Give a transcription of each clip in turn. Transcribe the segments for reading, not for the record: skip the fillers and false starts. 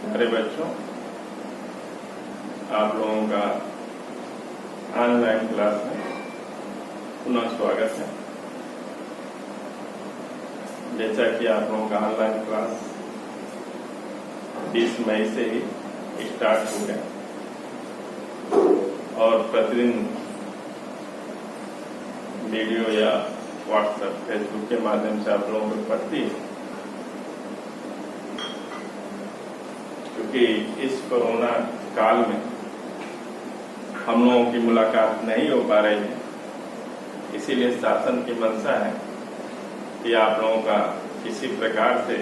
प्यारे बच्चों, आप लोगों का ऑनलाइन क्लास में पुनः स्वागत है। जैसा कि आप लोगों का ऑनलाइन क्लास 20 मई से ही स्टार्ट हो गया और प्रतिदिन वीडियो या व्हाट्सएप, फेसबुक के माध्यम से आप लोगों को पढ़ती है, क्योंकि इस कोरोना काल में हम लोगों की मुलाकात नहीं हो पा रही है। इसीलिए शासन की मंशा है कि आप लोगों का किसी प्रकार से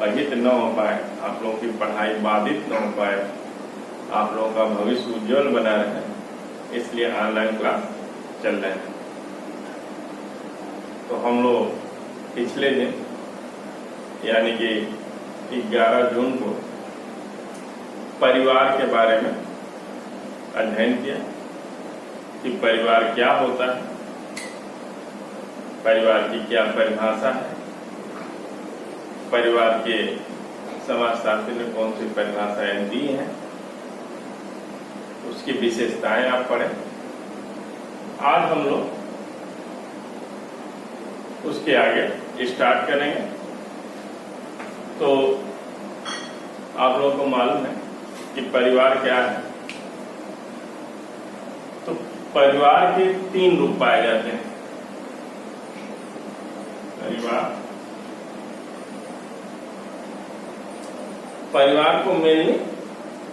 अहित न हो पाए, आप लोगों की पढ़ाई बाधित न हो पाए, आप लोगों का भविष्य उज्जवल बना रहे, इसलिए ऑनलाइन क्लास चल रहे हैं। तो हम लोग पिछले दिन यानी कि 11 जून को परिवार के बारे में अध्ययन किया कि परिवार क्या होता है, परिवार की क्या परिभाषा है, परिवार के समाजशास्त्री ने कौन सी परिभाषाएं दी हैं, उसकी विशेषताएं आप पढ़ें। आज हम लोग उसके आगे स्टार्ट करेंगे। तो आप लोगों को मालूम है कि परिवार क्या है। तो परिवार के 3 रूप पाए जाते हैं। परिवार को मेनली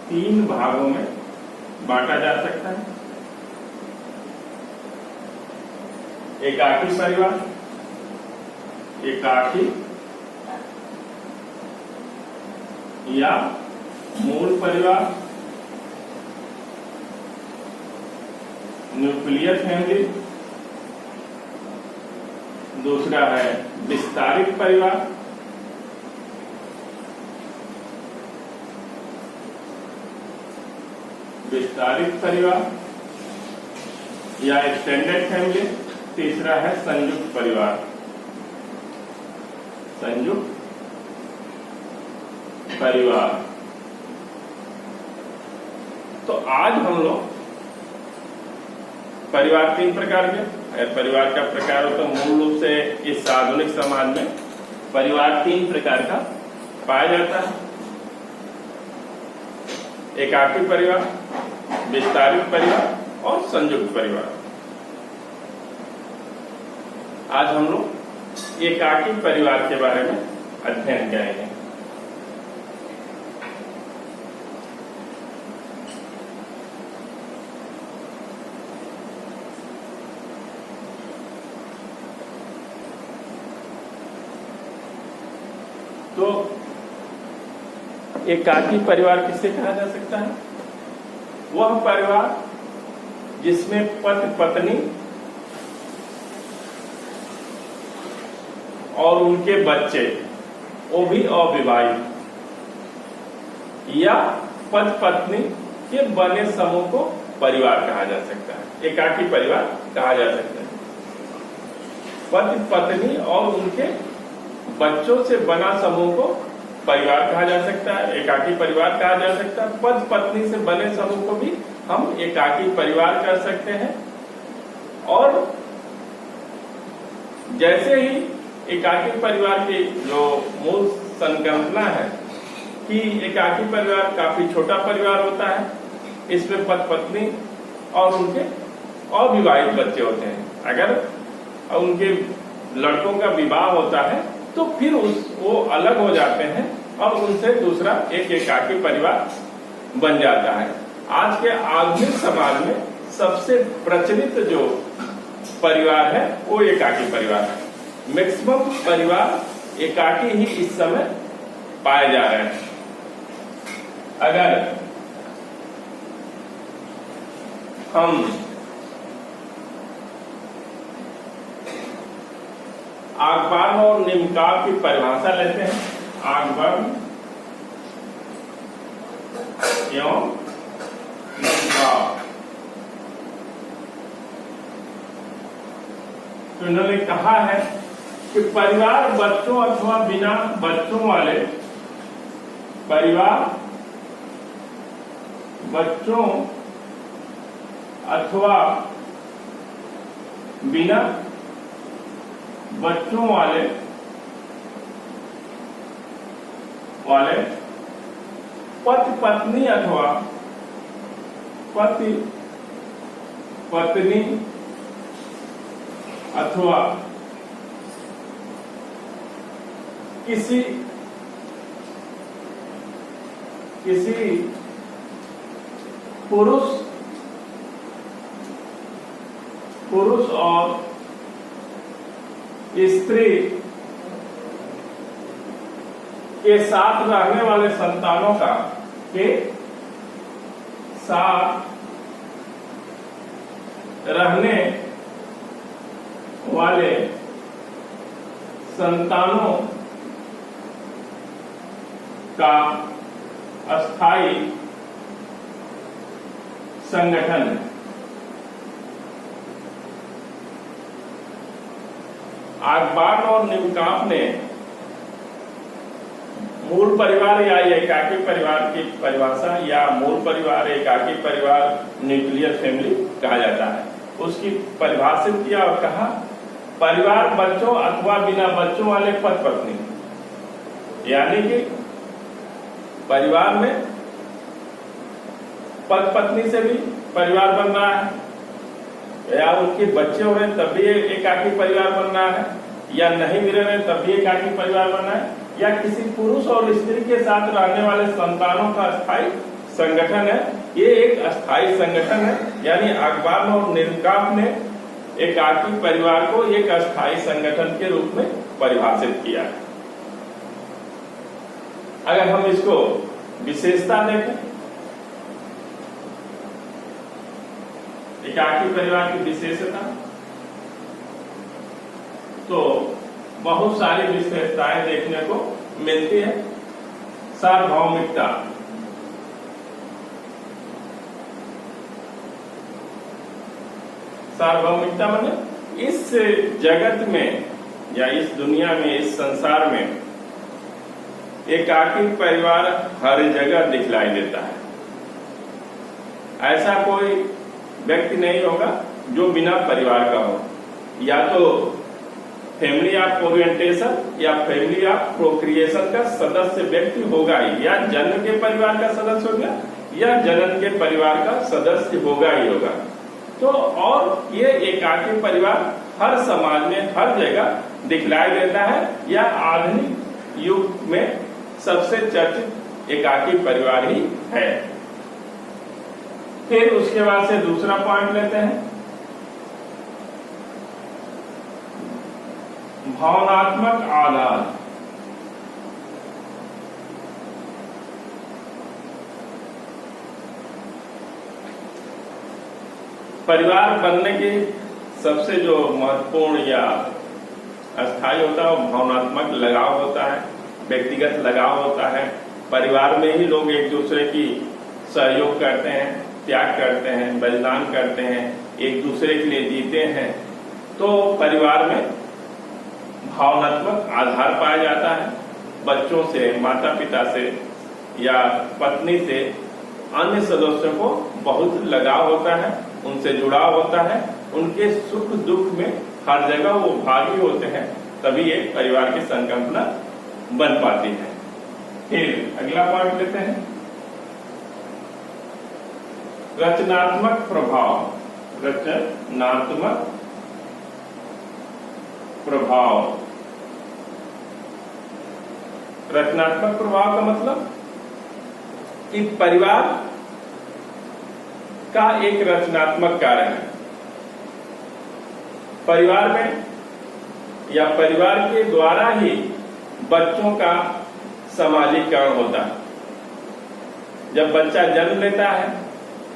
3 भागों में बांटा जा सकता है। एकाकी परिवार, एकाकी या मूल परिवार, न्यूक्लियर फैमिली, दूसरा है विस्तारित परिवार, या एक्सटेंडेड फैमिली, तीसरा है संयुक्त परिवार, संयुक्त परिवार। तो आज हम लोग परिवार 3 प्रकार के, अगर परिवार का प्रकार हो तो मूल रूप से इस आधुनिक समाज में परिवार 3 प्रकार का पाया जाता है। एकाकी परिवार, विस्तारित परिवार और संयुक्त परिवार। आज हम लोग एकाकी परिवार के बारे में अध्ययन करेंगे। तो एकाकी परिवार किसे कहा जा सकता है? वह परिवार जिसमें पति पत्नी और उनके बच्चे, वो भी अविवाहित, या पति पत्नी के बने समूह को परिवार कहा जा सकता है, एकाकी परिवार कहा जा सकता है। पति पत्नी और उनके बच्चों से बना समूह को परिवार कहा जा सकता है, एकाकी परिवार कहा जा सकता है। पति पत्नी से बने समूह को भी हम एकाकी परिवार कर सकते हैं। और जैसे ही एकाकी परिवार की जो मूल संकल्पना है कि एकाकी परिवार काफी छोटा परिवार होता है, इसमें पति पत्नी और उनके अविवाहित बच्चे होते हैं। अगर उनके लड़कों का विवाह होता है तो फिर वो अलग हो जाते हैं और उनसे दूसरा एक एकाकी परिवार बन जाता है। आज के आधुनिक समाज में सबसे प्रचलित जो परिवार है वो एकाकी परिवार है। मैक्सिमम परिवार एकाकी ही इस समय पाए जा रहे हैं। अगर हम आगबर्न और निम्काव की परिभाषा लेते हैं, आगबर्न एवं निम्काव, तो इन्होंने कहा है कि परिवार बच्चों अथवा बिना बच्चों वाले परिवार बच्चों अथवा बिना बच्चों वाले पति पत्नी अथवा पति पत्नी अथवा किसी पुरुष और स्त्री के साथ रहने वाले संतानों का के साथ रहने वाले संतानों का अस्थायी संगठन। आगबार्ड और निमकांफ ने मूल परिवार या एकाकी परिवार की परिभाषा या मूल परिवार एकाकी परिवार न्यूक्लियर फैमिली कहा जाता है, उसकी परिभाषित किया और कहा परिवार बच्चों अथवा बिना बच्चों वाले पति पत्नी, यानी कि परिवार में पति पत्नी से भी परिवार बन रहा है, या उनके बच्चे हो रहे हैं तब भी एकाकी परिवार बन रहा है, या नहीं भी रहे तब भी एकाकी परिवार बन रहा है, या किसी पुरुष और स्त्री के साथ रहने वाले संतानों का अस्थायी संगठन है। ये एक अस्थायी संगठन है, यानी अखबार और निमकांफ ने एकाकी परिवार को एक अस्थायी संगठन के रूप में परिभाषित किया है। अगर हम इसको विशेषता देखें, एकाकी परिवार की विशेषता, तो बहुत सारी विशेषताएं देखने को मिलती है। सार्वभौमिकता, सार्वभौमिकता माने इस जगत में या इस दुनिया में, इस संसार में एकाकी परिवार हर जगह दिखलाई देता है। ऐसा कोई व्यक्ति नहीं होगा जो बिना परिवार का हो। या तो फैमिली ऑफ ओरिएंटेशन या फैमिली ऑफ प्रोक्रिएशन का सदस्य व्यक्ति होगा ही, या जन्म के परिवार का सदस्य होगा या जनन के परिवार का सदस्य होगा ही होगा। तो और ये एकाकी परिवार हर समाज में हर जगह दिखलाई देता है, या आधुनिक युग में सबसे चर्चित एकाकी परिवार ही है। फिर उसके बाद से दूसरा पॉइंट लेते हैं, भावनात्मक आधार। परिवार बनने की सबसे जो महत्वपूर्ण या अस्थायी होता है वो भावनात्मक लगाव होता है, व्यक्तिगत लगाव होता है। परिवार में ही लोग एक दूसरे की सहयोग करते हैं, त्याग करते हैं, बलिदान करते हैं, एक दूसरे के लिए जीते हैं। तो परिवार में भावनात्मक आधार पाया जाता है। बच्चों से, माता पिता से या पत्नी से अन्य सदस्यों को बहुत लगाव होता है, उनसे जुड़ाव होता है, उनके सुख दुख में हर जगह वो भागी होते हैं, तभी एक परिवार की संकल्पना बन पाती है। फिर अगला पॉइंट लेते हैं, रचनात्मक प्रभाव। रचनात्मक प्रभाव, रचनात्मक प्रभाव का मतलब कि परिवार का एक रचनात्मक कार्य है। परिवार में या परिवार के द्वारा ही बच्चों का सामाजिकरण होता है। जब बच्चा जन्म लेता है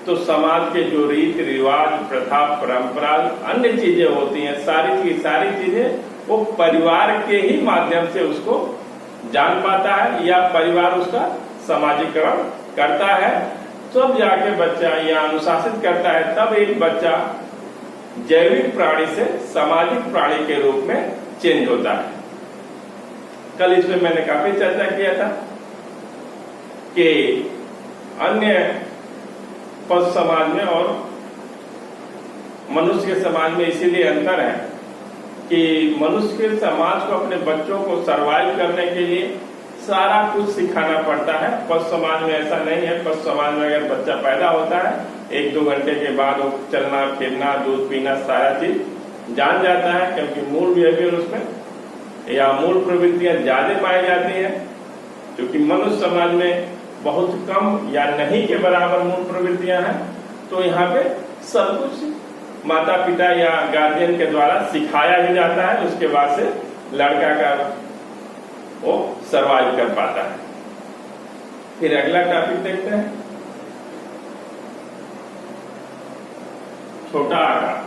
तो समाज के जो रीति रिवाज, प्रथा, परंपरा, अन्य चीजें होती हैं, सारी चीजें वो परिवार के ही माध्यम से उसको जान पाता है, या परिवार उसका सामाजिकरण करता है। तब जाके बच्चा या अनुशासित करता है, तब एक बच्चा जैविक प्राणी से सामाजिक प्राणी के रूप में चेंज होता है। कल इसमें मैंने काफी चर्चा किया था। कि अन्य पशु समाज में और मनुष्य के समाज में इसीलिए अंतर है कि मनुष्य के समाज को अपने बच्चों को सरवाइव करने के लिए सारा कुछ सिखाना पड़ता है। पशु समाज में ऐसा नहीं है। पशु समाज में अगर बच्चा पैदा होता है 1-2 घंटे के बाद वो चलना फिरना दूध पीना सारा चीज जान जाता है, क्योंकि मूल बिहेवियर उसमें या मूल प्रवृत्तियां ज्यादा पाई जाती है। क्योंकि मनुष्य समाज में बहुत कम या नहीं के बराबर मूल प्रवृत्तियां हैं, तो यहाँ पे सब कुछ माता पिता या गार्जियन के द्वारा सिखाया ही जाता है। उसके बाद से लड़का का वो सरवाइव कर पाता है। फिर अगला टॉपिक देखते हैं, छोटा आकार।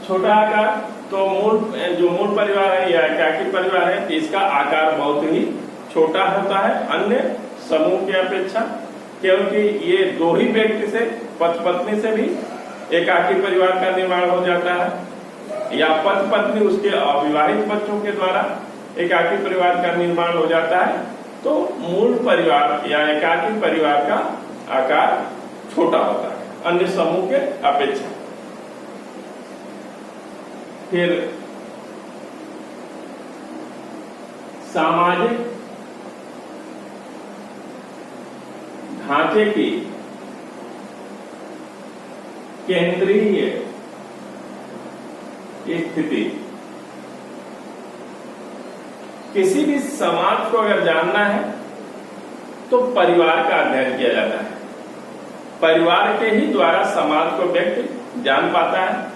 छोटा आकार तो मूल परिवार है या एकाकी परिवार है, इसका आकार बहुत ही छोटा होता है अन्य समूह की अपेक्षा, क्योंकि ये 2 ही व्यक्ति से पति पत्नी से भी एकाकी परिवार का निर्माण हो जाता है, या पति पत्नी उसके अविवाहित बच्चों के द्वारा एकाकी परिवार का निर्माण हो जाता है। तो मूल परिवार या एकाकी परिवार का आकार छोटा होता है अन्य समूह के अपेक्षा। फिर सामाजिक ढांचे की केंद्रीय स्थिति। किसी भी समाज को अगर जानना है तो परिवार का अध्ययन किया जाता है। परिवार के ही द्वारा समाज को व्यक्ति जान पाता है।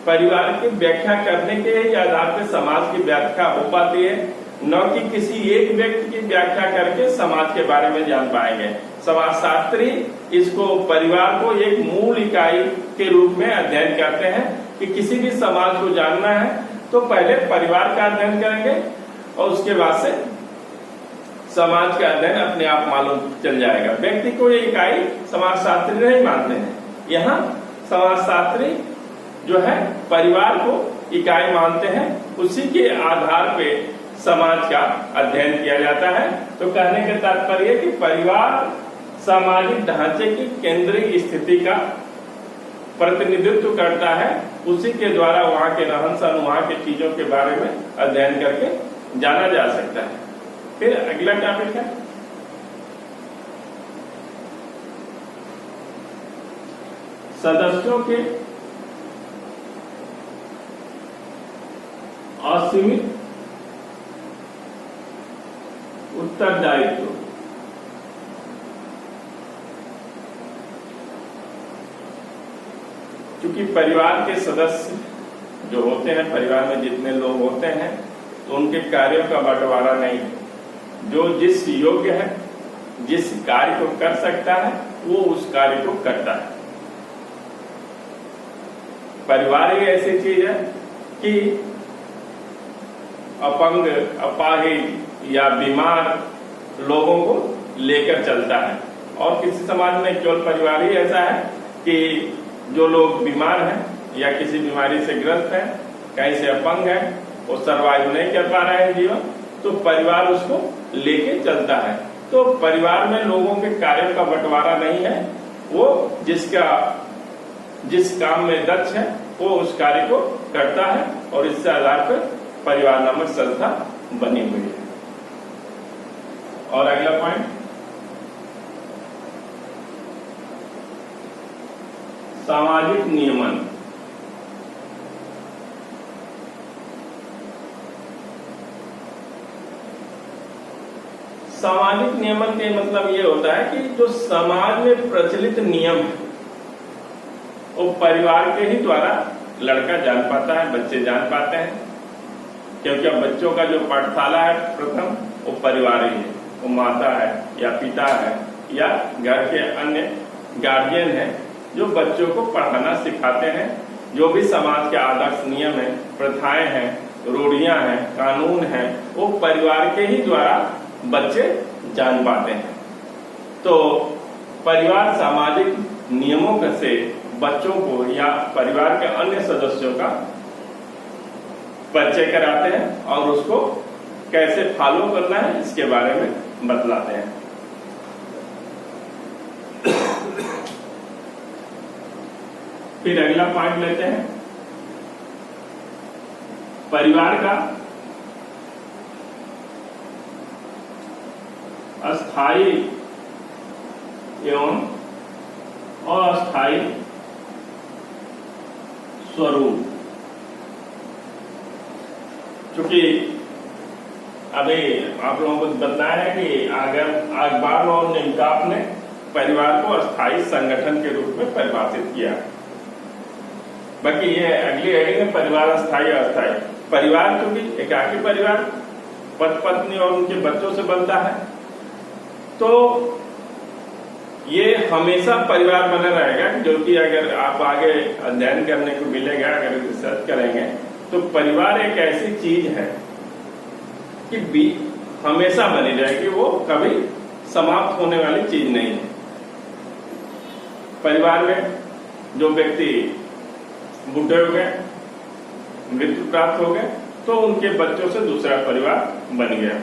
परिवार की व्याख्या करने के ही आधार पर समाज की व्याख्या हो पाती है, न कि किसी एक व्यक्ति की व्याख्या करके समाज के बारे में जान पाएंगे। समाजशास्त्री इसको परिवार को एक मूल इकाई के रूप में अध्ययन करते हैं कि किसी भी समाज को जानना है तो पहले परिवार का अध्ययन करेंगे और उसके बाद से समाज का अध्ययन अपने आप मालूम चल जाएगा। व्यक्ति को ये इकाई समाजशास्त्री नहीं मानते हैं। यहाँ समाजशास्त्री जो है परिवार को इकाई मानते हैं, उसी के आधार पे समाज का अध्ययन किया जाता है। तो कहने के तात्पर्य कि परिवार सामाजिक ढांचे की केंद्रीय स्थिति का प्रतिनिधित्व करता है, उसी के द्वारा वहां के रहन सहन वहां के चीजों के बारे में अध्ययन करके जाना जा सकता है। फिर अगला टॉपिक है सदस्यों के असीमित उत्तरदायित्व। क्योंकि परिवार के सदस्य जो होते हैं, परिवार में जितने लोग होते हैं, तो उनके कार्यों का बंटवारा नहीं है। जो जिस योग्य है, जिस कार्य को कर सकता है, वो उस कार्य को करता है। परिवार एक ऐसी चीज है कि अपंग, अपाहिज या बीमार लोगों को लेकर चलता है। और किसी समाज में केवल परिवार ही ऐसा है कि जो लोग बीमार हैं या किसी बीमारी से ग्रस्त हैं, कहीं से अपंग है, वो सर्वाइव नहीं कर पा रहा है जीवन, तो परिवार उसको लेके चलता है। तो परिवार में लोगों के कार्यों का बंटवारा नहीं है। वो जिस काम में दक्ष है वो उस कार्य को करता है और इससे आधार पर परिवार नामक संस्था बनी हुई है। और अगला पॉइंट, सामाजिक नियमन। सामाजिक नियमन के मतलब ये होता है कि जो समाज में प्रचलित नियम है वो परिवार के ही द्वारा लड़का जान पाता है, बच्चे जान पाते हैं। क्योंकि अब बच्चों का जो पाठशाला है प्रथम वो परिवार ही है, वो माता है या पिता है या घर के अन्य गार्जियन है जो बच्चों को पढ़ाना सिखाते हैं। जो भी समाज के आदर्श नियम है, प्रथाएं हैं, रूढ़ियां हैं, कानून हैं, वो परिवार के ही द्वारा बच्चे जान पाते हैं। तो परिवार सामाजिक नियमों से बच्चों को या परिवार के अन्य सदस्यों का परिचय कराते हैं और उसको कैसे फॉलो करना है इसके बारे में बतलाते हैं। फिर अगला पॉइंट लेते हैं, परिवार का अस्थायी एवं अस्थायी स्वरूप। चूंकि अभी आप लोगों को बताया है कि अगर अखबार और निमकाप ने परिवार को अस्थायी संगठन के रूप में परिभाषित किया। बाकी ये अगली हेडिंग है परिवार अस्थायी अस्थायी। परिवार क्योंकि एकाकी परिवार पति पत्नी और उनके बच्चों से बनता है, तो ये हमेशा परिवार बना रहेगा। जो कि अगर आप आगे अध्ययन करने को मिलेगा, अगर रिसर्च करेंगे, तो परिवार एक ऐसी चीज है कि हमेशा बनी रहेगी, वो कभी समाप्त होने वाली चीज नहीं है। परिवार में जो व्यक्ति बूढ़े हो गए, मृत्यु प्राप्त हो गए, तो उनके बच्चों से दूसरा परिवार बन गया।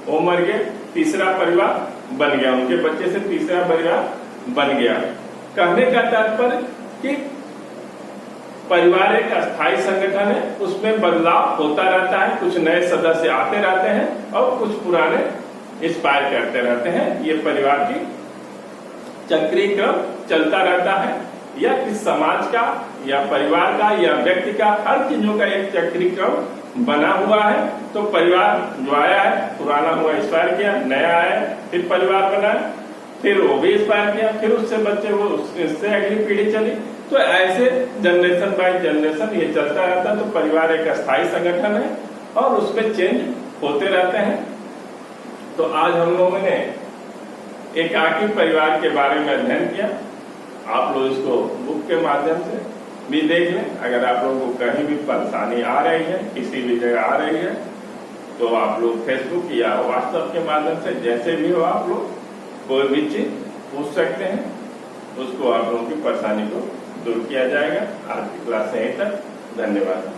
वो मर गए, तीसरा परिवार बन गया, उनके बच्चे से तीसरा परिवार बन गया। कहने का तात्पर्य कि परिवार एक अस्थायी संगठन है, उसमें बदलाव होता रहता है, कुछ नए सदस्य आते रहते हैं और कुछ पुराने एक्सपायर करते रहते हैं। ये परिवार की चक्रीय क्रम चलता रहता है, या किस समाज का या परिवार का या व्यक्ति का, हर चीजों का एक चक्रीय क्रम बना हुआ है। तो परिवार जो आया है, पुराना हुआ एक्सपायर किया, नया आया, फिर परिवार बना, फिर वो भी एक्सपायर किया, फिर उससे बच्चे, वो इससे अगली पीढ़ी चली। तो ऐसे जनरेशन बाय जनरेशन ये चलता रहता है। तो परिवार एक अस्थायी संगठन है और उसमें चेंज होते रहते हैं। तो आज हम लोगों ने एकाकी परिवार के बारे में अध्ययन किया। आप लोग इसको बुक के माध्यम से भी देख लें। अगर आप लोगों को कहीं भी परेशानी आ रही है, किसी भी जगह आ रही है, तो आप लोग फेसबुक या व्हाट्सएप के माध्यम से जैसे भी हो, आप लोग कोई भी चीज पूछ सकते हैं, उसको आप लोगों की परेशानी को दूर किया जाएगा। आज की क्लास यहीं तक, धन्यवाद।